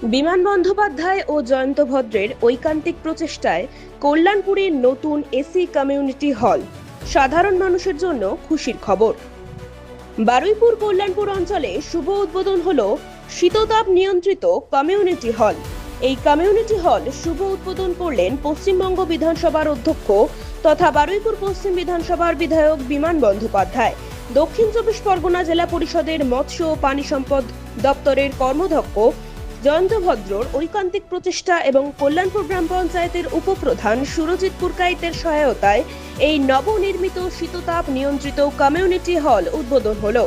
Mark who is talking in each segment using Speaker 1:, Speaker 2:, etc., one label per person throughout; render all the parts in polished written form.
Speaker 1: বিমান বন্দ্যোপাধ্যায় ও জয়ন্ত ভদ্রের ঐকান্তিক প্রচেষ্টায় কল্যাণপুরে নতুন এসি কমিউনিটি হল। সাধারণ মানুষের জন্য খুশির খবর। বারুইপুর কল্যাণপুর অঞ্চলে শুভ উদ্বোধন হলো শীততাপ নিয়ন্ত্রিত কমিউনিটি হল। এই কমিউনিটি হল শুভ উদ্বোধন করলেন পশ্চিমবঙ্গ বিধানসভার অধ্যক্ষ তথা বারুইপুর পশ্চিম বিধানসভার বিধায়ক বিমান বন্দ্যোপাধ্যায়। দক্ষিণ চব্বিশ পরগনা জেলা পরিষদের মৎস্য ও পানি সম্পদ দপ্তরের কর্মদক্ষ জয়ন্ত ভদ্রর ঐকান্তিক প্রচেষ্টা এবং কল্যাণপুর গ্রাম পঞ্চায়েতের উপপ্রধান সুরজিৎ পুরকাইতের সহায়তায় এই নবনির্মিত শীততাপ নিয়ন্ত্রিত কমিউনিটি হল উদ্বোধন হলো।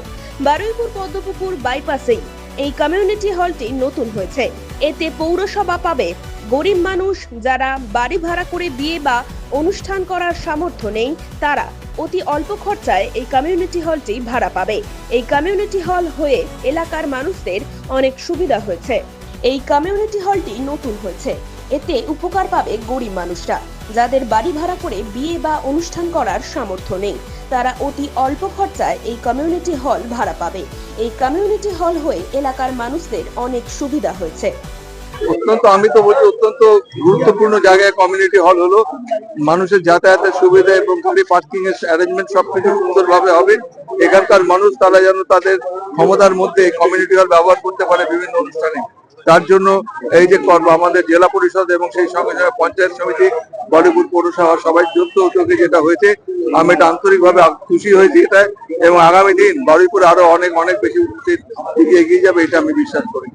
Speaker 1: বারুইপুর পদ্মপুকুর বাইপাসেই এই কমিউনিটি হলটি নতুন হয়েছে। এতে পৌরসভা পাবে গরিব মানুষ যারা বাড়ি ভাড়া করে বিয়ে বা অনুষ্ঠান করার সামর্থ্য নেই, তারা অতি অল্প খরচায় এই কমিউনিটি হলটি ভাড়া পাবে। এই কমিউনিটি হল হয়ে এলাকার মানুষদের অনেক সুবিধা হয়েছে। এই কমিউনিটি হলটি নতুন হয়েছে, এতে উপকার পাবে গরিব মানুষরা যাদের বাড়ি ভাড়া করে বিয়ে বা অনুষ্ঠান করার সামর্থ্য নেই, তারা অতি অল্প খরচায় এই কমিউনিটি হল ভাড়া পাবে। এই কমিউনিটি হল হয়ে এলাকার মানুষদের অনেক সুবিধা হয়েছে।
Speaker 2: আমি তো বলছি অত্যন্ত গুরুত্বপূর্ণ জায়গায় কমিউনিটি হল হলো। মানুষের যাতায়াতের সুবিধা এবং গাড়ি পার্কিং এর অ্যারেঞ্জমেন্ট সবকিছু সুন্দরভাবে হবে। এখানকার মানুষ তারা যেন তাদের ক্ষমতার মধ্যে কমিউনিটি হল ব্যবহার করতে পারে বিভিন্ন অনুষ্ঠানে। তার জন্য এই যে আমাদের জেলা পরিষদ এবং সেই সঙ্গে সঙ্গে পঞ্চায়েত সমিতি, বারুইপুর পৌরসভা সবাই যৌথ উদ্যোগে যেটা হয়েছে, আমি এটা আন্তরিকভাবে খুশি হয়েছি এটা। এবং আগামী দিন বারুইপুর আরো অনেক অনেক বেশি উন্নতির দিকে এগিয়ে যাবে, এটা আমি বিশ্বাস করি।